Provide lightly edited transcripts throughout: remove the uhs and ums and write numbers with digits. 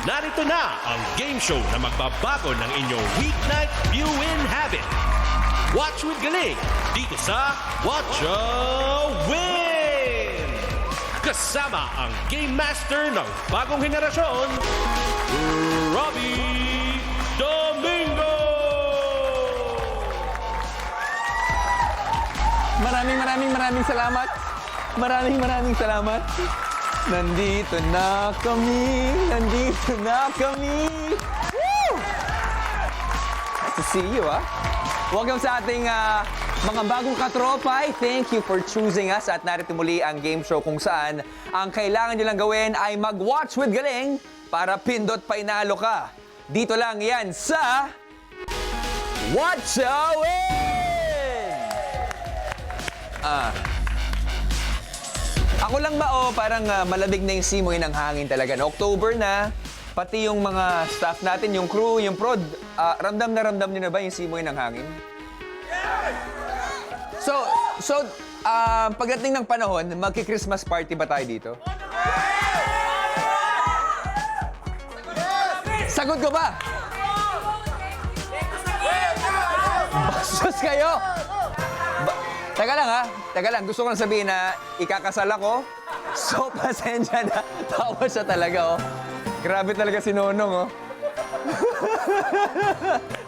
Narito na ang game show na magbabago ng inyong weeknight viewing habit. Watch with Galing dito sa Watcha Win! Kasama ang Game Master ng bagong henerasyon, Robbie Domingo! Maraming salamat. Maraming salamat. Nandito na kami. Woo! Nice to see you, Welcome sa ating mga bagong katropay. Thank you for choosing us at narito muli ang game show kung saan ang kailangan nyo lang gawin ay mag-watch with Galing para pindot pa inalo ka. Dito lang yan sa Watcha Win! Ako lang ba parang malamig na yung simoy ng hangin talaga. October na, pati yung mga staff natin, yung crew, yung prod, ramdam nyo na ba yung simoy ng hangin? So, pagdating ng panahon, magki-Christmas party ba tayo dito? Sagot ko ba? Bastos kayo! Teka lang. Gusto ko lang sabihin na ikakasal ako. So, pasensya na. Tawa siya talaga, Grabe talaga si Nonong,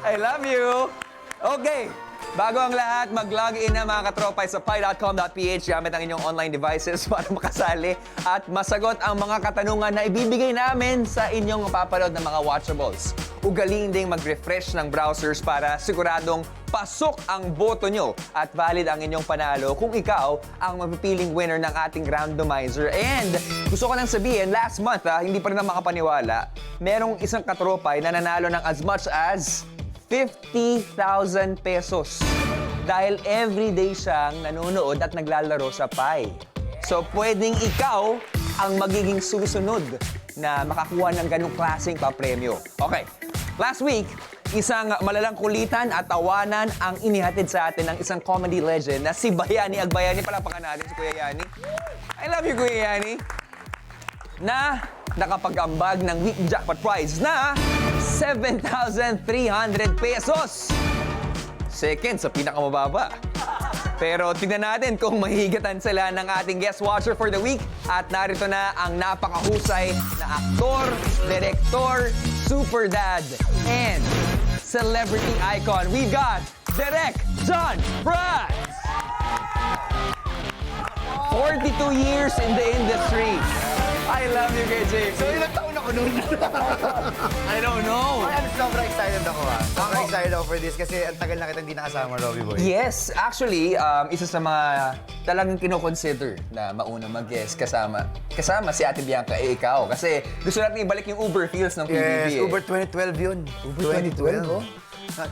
I love you. Okay. Bago ang lahat, mag-log in na mga katropay sa pi.com.ph gamit ang inyong online devices para makasali at masagot ang mga katanungan na ibibigay namin sa inyong mapapanood ng mga watchables. Ugaling ding mag-refresh ng browsers para siguradong pasok ang boto nyo at valid ang inyong panalo kung ikaw ang mapipiling winner ng ating randomizer. And gusto ko lang sabihin, last month, hindi pa rin na makapaniwala, merong isang katropay na nanalo ng as much as 50,000 pesos dahil everyday siyang nanonood at naglalaro sa Pi. So, pwedeng ikaw ang magiging susunod na makakuha ng ganong klaseng papremyo. Okay, last week, isang malalang kulitan at tawanan ang inihatid sa atin ng isang comedy legend na si Bayani Agbayani. Palapakan natin si Kuya Yani. I love you, Kuya Yani. Na nakapag-ambag ng week jackpot prize na 7,300 pesos. Second sa pinakamababa. Pero tignan natin kung mahigatan sila ng ating guest watcher for the week. At narito na ang napakahusay na aktor, direktor, super dad, and celebrity icon. We've got Direk John Prats! 42 years in the industry. I love you, KJ. So, ilang taon ako noon? I don't know. Ay, sobrang excited ako, Sobrang excited ako for this kasi ang tagal na kita hindi nakasama, Robbie Boy. Yes, actually, isa sa mga talagang kinoconsider na mauna mag-guest kasama si Ate Bianca, ikaw. Kasi gusto natin ibalik yung Uber feels ng PBB. Yes, Uber 2012 yun. Uber 2012, oh?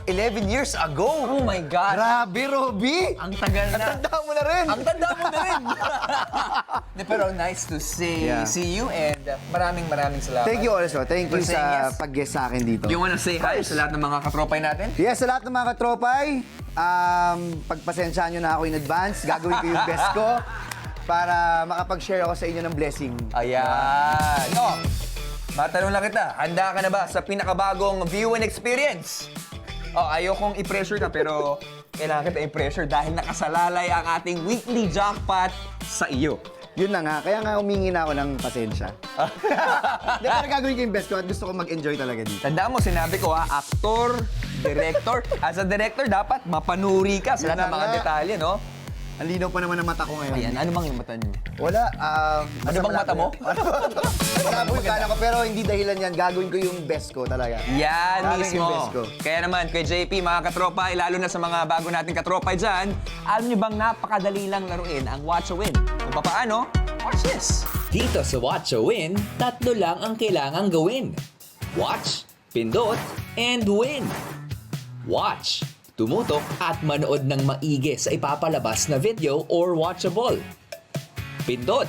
11 years ago. Oh my God. Grabe, Robbie. Ang tagal na. Ang tanda mo na rin. Ang tanda mo na rin. Pero nice to see you and maraming salamat. Thank you also. Thank you For saying sa yes. pag-guest sa akin dito. Do you wanna say hi sa lahat ng mga katropay natin? Yes, sa lahat ng mga katropay, pagpasensyahan nyo na ako in advance. Gagawin ko yung best ko para makapag-share ako sa inyo ng blessing. Ayan. Matanong lang kita, handa ka na ba sa pinakabagong viewing experience? Ayokong i-pressure ka pero kailangan kita i-pressure dahil nakasalalay ang ating weekly jackpot sa iyo. Yun na nga, kaya nga humingi na ako ng pasensya. Hindi, pero gagawin ko yung best ko at gusto ko mag-enjoy talaga dito. Tandaan mo, sinabi ko aktor, director. As a director, dapat mapanuri ka sa lahat ng mga detalye, no? Ang linaw pa naman ng mata ko ngayon. Ayan, ano bang yung mata niyo? Wala. Ano bang mata mo? Malabo yung kala ko, pero hindi dahilan yan. Gagawin ko yung best ko talaga. Yan Gagawin mismo. yung best ko. Kaya naman, kay JP, mga katropay, lalo na sa mga bago nating katropay dyan, alam niyo bang napakadali lang laruin ang Watcha Win? Kung paano? Watch this! Dito sa Watcha Win, 3 lang ang kailangang gawin. Watch, pindot, and win. Watch, tumutok at manood ng maigi sa ipapalabas na video or watchable. Pindot,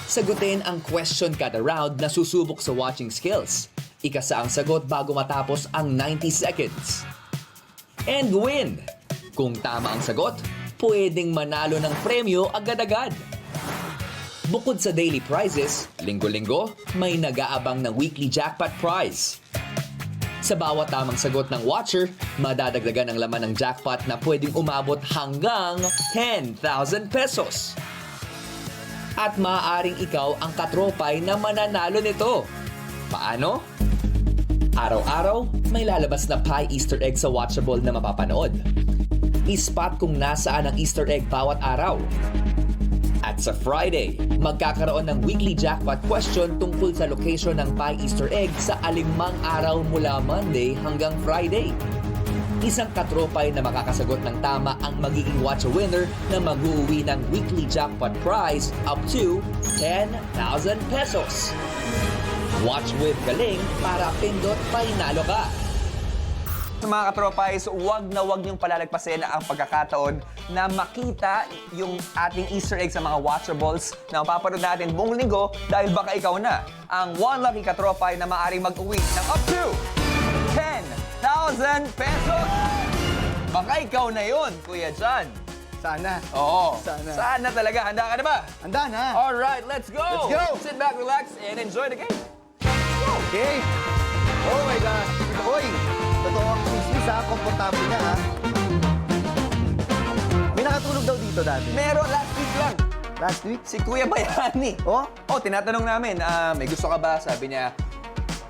sagutin ang question kada round na susubok sa watching skills. Ikasa ang sagot bago matapos ang 90 seconds. And win, kung tama ang sagot, pwedeng manalo ng premyo agad-agad. Bukod sa daily prizes, linggo-linggo, may nag-aabang ng weekly jackpot prize. Sa bawat tamang sagot ng watcher, madadagdagan ang laman ng jackpot na pwedeng umabot hanggang 10,000 pesos. At maaaring ikaw ang katropay na mananalo nito. Paano? Araw-araw, may lalabas na pie Easter egg sa Watchable na mapapanood. I-spot kung nasaan ang Easter egg bawat araw. At sa Friday, magkakaroon ng weekly jackpot question tungkol sa location ng pie Easter egg sa alimang araw mula Monday hanggang Friday. Isang katropay na makakasagot ng tama ang magiging watch a winner na mag-uwi ng weekly jackpot prize up to 10,000 pesos. Watch with galing para pindot panalo ka. Mga katropais, wag niyong palalagpasin ang pagkakataon na makita yung ating Easter egg sa mga watchables na mapapanood natin buong linggo dahil baka ikaw na ang one lucky katropay na maaaring mag-uwi ng up to 10,000 pesos. Baka ikaw na yun, Kuya John. Sana. Oo. Sana. Sana talaga. Handa ka na ba? Handa na. Alright, let's go! Let's go! Sit back, relax, and enjoy the game. Okay. Oh my gosh. Hoy, totoo ang business ha. Komportable na ha. May nakatulog daw dito dati. Meron last week lang. Last week? Si Kuya Bayani. Oh? Oh, tinatanong namin, may gusto ka ba? Sabi niya,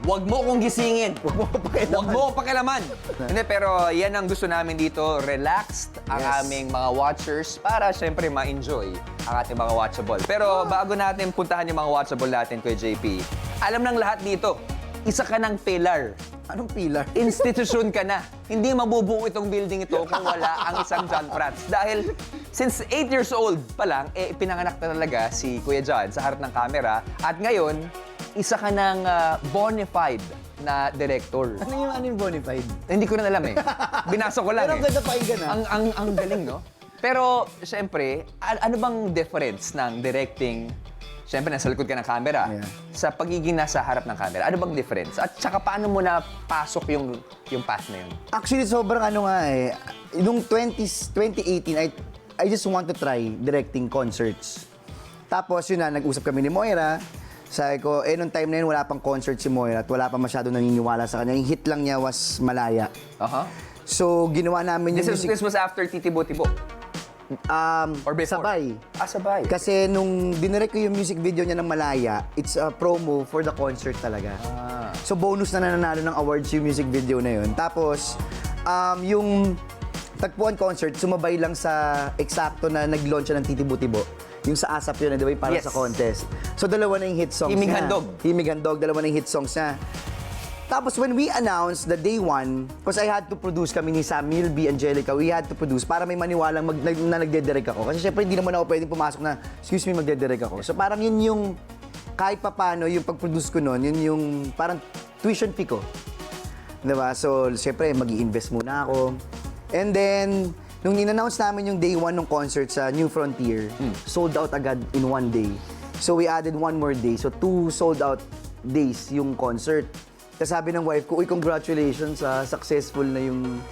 wag mo kong gisingin. Huwag mo pakialaman. Wag mo akong pakialaman. Hindi, pero yan ang gusto namin dito. Relaxed ang Yes. aming mga watchers para syempre ma-enjoy ang ating mga watchable. Pero bago natin puntahan yung mga watchable natin, Kuya JP, alam ng lahat dito, isa ka ng pillar. Anong pillar? Institusyon ka na. Hindi mabubuo itong building ito kung wala ang isang John Prats. Dahil since 8 years old pa lang, pinanganak na talaga si Kuya John sa harap ng camera. At ngayon, isa ka ng bona fide na director. Ano yung bonafide? Hindi ko na alam eh. Binasa ko lang Pero ang eh. ganda pakinggan ha. Ang galing, no? Pero, syempre, ano bang difference ng directing, syempre, nasa likod ka ng camera, Yeah. sa pagiging nasa harap ng camera? Ano bang difference? At saka paano mo na pasok yung path na yun? Actually, sobrang ano nga eh. Nung 2018, I just want to try directing concerts. Tapos yun na, nag-usap kami ni Moira. Sabi ko, nung time na yun, wala pang concert si Moira at wala pa masyado naniniwala sa kanya. Yung hit lang niya was Malaya. Aha. So, ginawa namin yung This was after Titibo-Tibo. Or before? Sabay. Sabay. Kasi nung dinirect ko yung music video niya ng Malaya, it's a promo for the concert talaga. So bonus na nananalo ng awards yung music video na yun. Tapos, yung Tagpuan concert, sumabay lang sa eksakto na nag-launch siya ng Titibo-Tibo. Yung sa ASAP yun, di ba? Para Yes. sa contest. So dalawa na yung hit songs Himig niya. Handog. Himig Handog, dalawa na yung hit songs niya. Tapos when we announced the day one, because I had to produce kami ni Sam, Milby, Angelica, we had to produce para may maniwalang na nagdedirect ako. Kasi syempre hindi naman ako pwedeng pumasok na, excuse me, magdedirect ako. So parang yun yung, kahit papano, yung pag-produce ko nun, yun yung parang tuition fee ko. Diba? So syempre mag-i-invest muna ako. And then, nung in-announce namin yung day one ng concert sa New Frontier, sold out agad in one day. So we added one more day. So 2 sold out days yung concert. Tapos sabi ng wife ko, uy, congratulations, successful na yung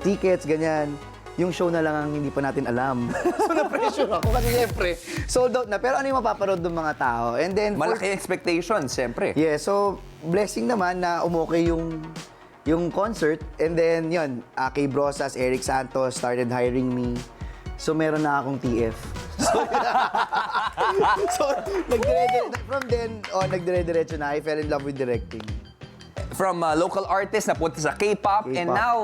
tickets, ganyan. Yung show na lang ang hindi pa natin alam. So na-pressure ako kasi syempre, sold out na. Pero ano yung mapaparod ng mga tao? And then, Malaki expectations, syempre. yeah, so blessing naman na umokay yung concert. And then, yun, Kay Brosas, Eric Santos started hiring me. So, meron na akong TF. So, from then on, nagdire-diretso na. I fell in love with directing. From local artist na punta sa K-pop, and K-pop. now,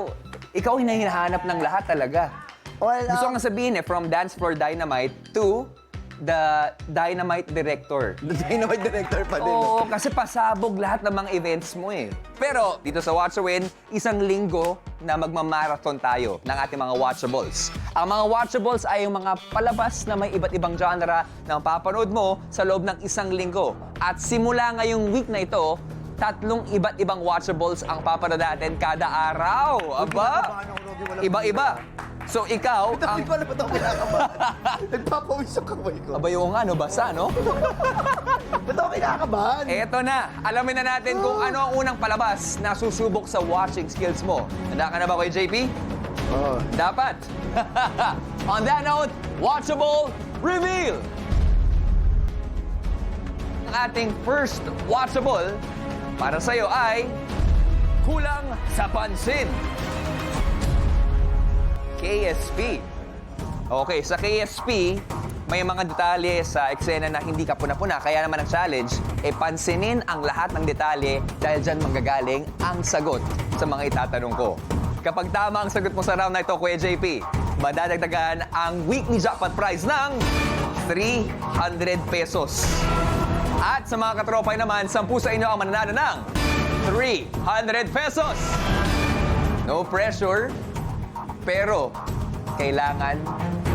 ikaw yung hinahanap ng lahat talaga. Well, Gusto ko nga sabihin from Dance Floor Dynamite to the Dynamite Director. Dynamite director pa din. Oo, kasi pasabog lahat ng mga events mo eh. Pero dito sa Watch or Win, isang linggo na magmamarathon tayo ng ating mga watchables. Ang mga watchables ay yung mga palabas na may iba't ibang genre na mapapanood mo sa loob ng isang linggo. At simula ngayong week na ito, 3 iba't ibang watchables ang papanood natin kada araw. Aba, iba-iba. So ikaw, Ang pala ba ito kinakabahan? Nagpapawis ang kamay ko. Aba yung nga, no? Basa, no? Ba't ako kinakabahan? Eto na, alamin na natin kung ano ang unang palabas na susubok sa watching skills mo. Handa ka na ba, Kuya JP? Oo. Dapat. On that note, watchable reveal! ating first watchable para sa'yo ay kulang sa pansin. KSP. Okay, sa KSP, may mga detalye sa eksena na hindi ka puna-puna. Kaya naman ang challenge, pansinin ang lahat ng detalye dahil dyan manggagaling ang sagot sa mga itatanong ko. Kapag tama ang sagot mo sa round na ito, Kuya JP, madadagdagan ang weekly jackpot prize ng 300 pesos. At sa mga katropay naman, 10 sa inyo ang mananalo ng 300 pesos. No pressure, pero kailangan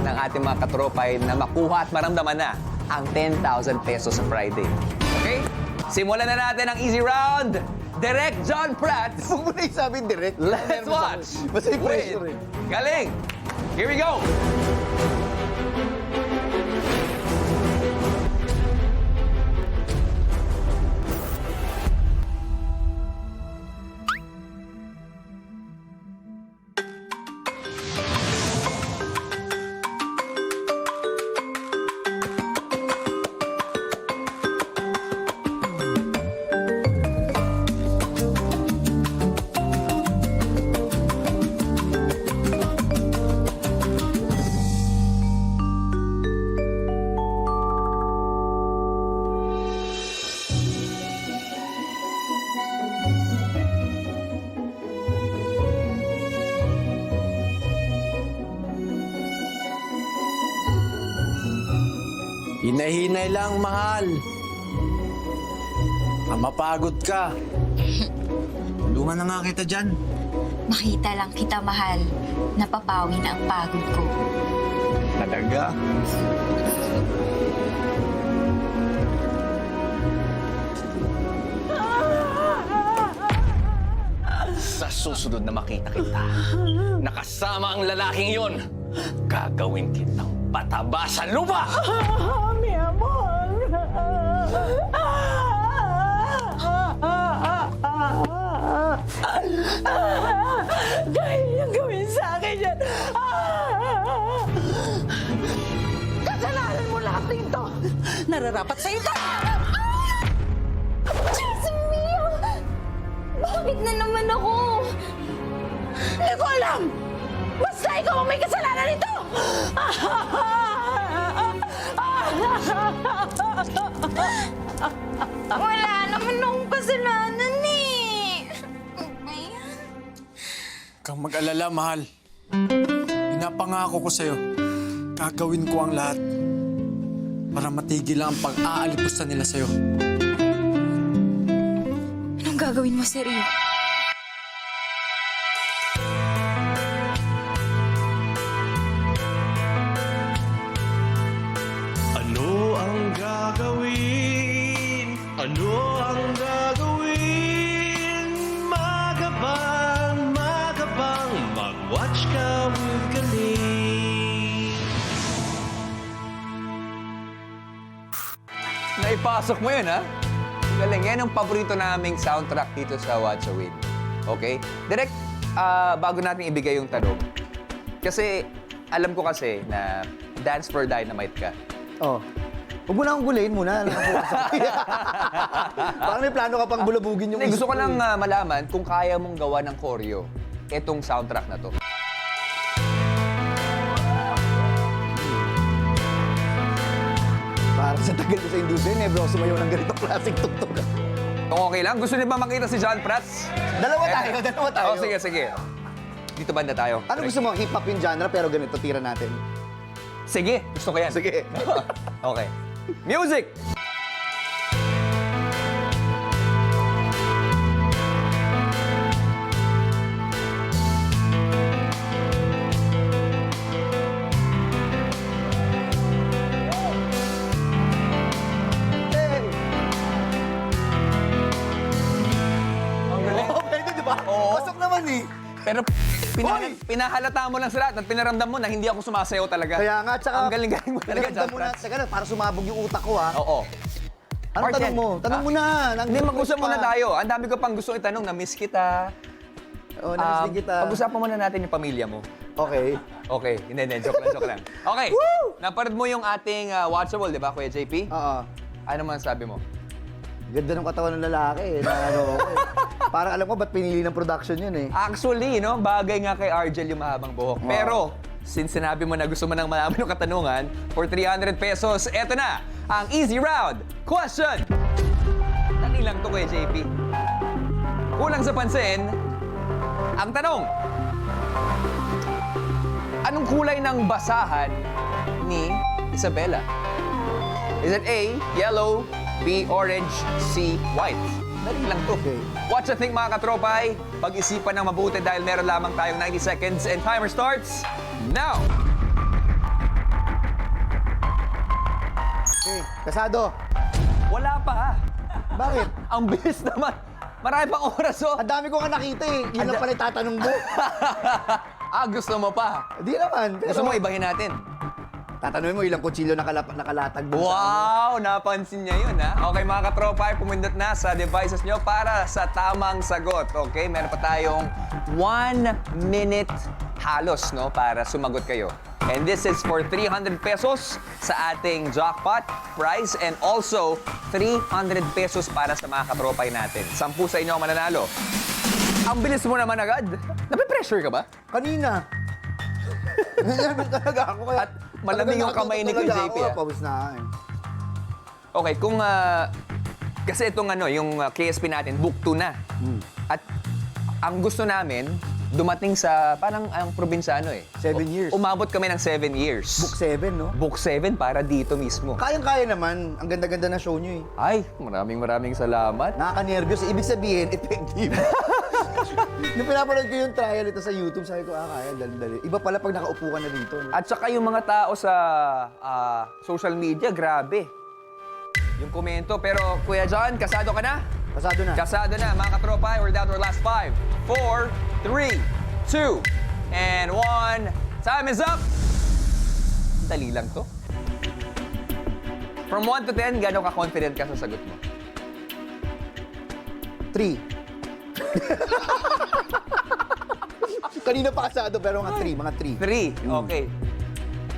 ng ating mga katropay na makuha at maramdaman na ang 10,000 pesos sa Friday. Okay? Simulan na natin ang easy round. Direct John Prats. Huwag mo na isabing direct. Let's watch. Basta yung pressure With eh. Galing. Here we go. Hinay-hinay lang, mahal. Mapagod ka. Tulungan na nga kita dyan. Makita lang kita, mahal. Napapawi na ang pagod ko. Talaga? Sa susunod na makita kita, nakasama ang lalaking yon, gagawin kitang pataba sa lupa! Mi amor. Dahil niyang gawin sa akin yan. Kasalanan mo lahat nito. Nararapat sa ito. Diyos mio! Bakit na naman ako? Hindi ko alam. Basta ikaw ang may kasalanan nito. Wala naman akong kasalanan eh. Ano ba yan? Kang mag-alala, mahal. Pinapangako ko sa'yo, gagawin ko ang lahat para matigil ang pag-aalipusta nila sa'yo. Anong gagawin mo, Sergio? Ano ang gagawin? Ano ang gagawin? Magabang, mag-watch ka with galing. Naipasok mo yun, ha? Galing. Yan ang paborito naming soundtrack dito sa Watch a Win. Okay? Direct, bago natin ibigay yung tanong, kasi alam ko kasi na Dance for Dynamite ka. Oh. Huwag mo na akong gulayin muna. Parang may plano ka pang bulabugin yung Gusto ko isip lang eh. malaman kung kaya mong gawa ng choreo itong soundtrack na to. Parang sa tagal ko sa industriya, never ako sumayaw ng ganitong klaseng tuktok. Kung okay lang, gusto niyo ba makita si John Prats? Dalawa tayo. Oh, sige, sige. Dito banda tayo. Ano gusto mo? Hip-hop yung genre, pero ganito, tira natin. Sige, gusto ko yan. Sige. Okay. Music! Hey! Ang galing. Oh, pwede, di ba? Oo. Pasok naman eh. Pero Hoy! pinahalata mo lang sa lahat at pinaramdam mo na hindi ako sumasayaw talaga. Kaya nga, tsaka... Ang galing-galing mo talaga, Pinagdam John mo na, Prats. teka lang, para sumabog yung utak ko, ha? Oo. Anong Part tanong yan. mo? Tanong mo na. Hindi, mag-usap muna tayo. Ang dami ko pang gusto itanong. Na-miss kita. Oo, namiss din kita. Pag-usapan muna natin yung pamilya mo. Okay. Okay. Hindi. Joke lang, joke lang. Okay. Napanood mo yung ating watchable, di ba, Kuya JP? Oo. Ano man sabi mo? Ganda ng katawan ng lalaki eh. Na, ano, eh. Parang alam ko ba't pinili ng production yun eh. Actually, no, bagay nga kay Argel yung mahabang buhok. Wow. Pero, since sinabi mo na gusto mo nang malaman ng katanungan, for 300 pesos, eto na, ang easy round question. Dali lang to kay JP. Kulang sa pansin, ang tanong, anong kulay ng basahan ni Isabela? Is it A, yellow, B, orange, C, white? Dali lang to. Okay. Watch and think mga katropay. Pag-isipan ng mabuti dahil meron lamang tayong 90 seconds and timer starts now. Okay, kasado. Wala pa. Bakit? Ang bilis naman. Marami pang oras oh. Ang dami ko nga nakita eh. Yun lang pala itatanong mo. Gusto mo pa. Di naman. Pero Gusto mo ibahin natin. tatanungin mo ilang kutsilyo nakalatag doon sa ano. Wow! Napansin niya yun, ha? Okay, mga katropa, pumindot na sa devices nyo para sa tamang sagot. Okay, meron pa tayong 1 minute halos, no? Para sumagot kayo. And this is for 300 pesos sa ating jackpot prize and also 300 pesos para sa mga katropay natin. 10 sa inyo ang mananalo. Ang bilis mo naman agad. Nape-pressure ka ba? Kanina. Nangyari talaga ako. Kaya, At malamig yung kamay ni Kuya JP, ah. Pawis na ako, eh. Okay, kung kasi itong yung KSP natin, book 2 na. At ang gusto namin, dumating sa parang ang probinsyano eh. 7 years. Umabot kami ng 7 years. Book 7, no? Book 7 para dito mismo. Kayang-kaya naman. Ang ganda-ganda na show nyo, eh. Ay, maraming salamat. Nakaka-nervyos. Ibig sabihin, effective. Nung pinapanood ko yung trial ito sa YouTube, sabi ko, kaya, dali-dali. Iba pala pag nakaupo ka na dito. No? At saka yung mga tao sa social media, grabe. Yung komento. Pero Kuya John, kasado ka na? Pasado na. Kasado na, mga katropa. We're down to our last 5, 4, 3, 2, and 1. Time is up! Dali lang to. From 1 to 10, gano'n ka-confident ka sa sagot mo? 3. Kanina pa kasado, pero mga 3. Mga 3. 3. Okay.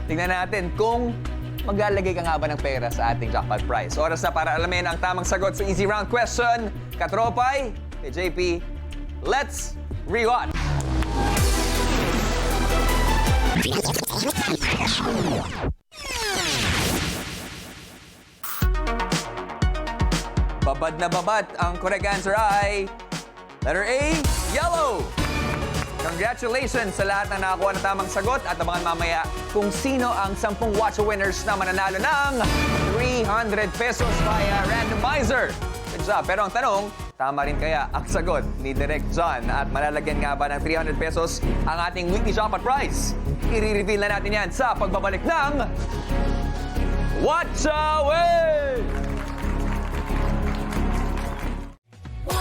Tingnan natin kung maglalagay ka nga ba ng pera sa ating jackpot prize. Oras na para alamin ang tamang sagot sa easy round question. Katropay, kay JP, let's rewatch! Babad na babad. Ang correct answer ay letter A, yellow. Congratulations sa lahat ng nakakuha ng tamang sagot at abangan mamaya kung sino ang 10 Watcha winners na mananalo ng 300 pesos via randomizer. Good job. Pero ang tanong, tama rin kaya ang sagot ni Direct John at malalagyan nga ba ng 300 pesos ang ating weekly jackpot prize? I-reveal na natin yan sa pagbabalik ng Watcha Win! 1,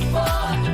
2, 3, 4.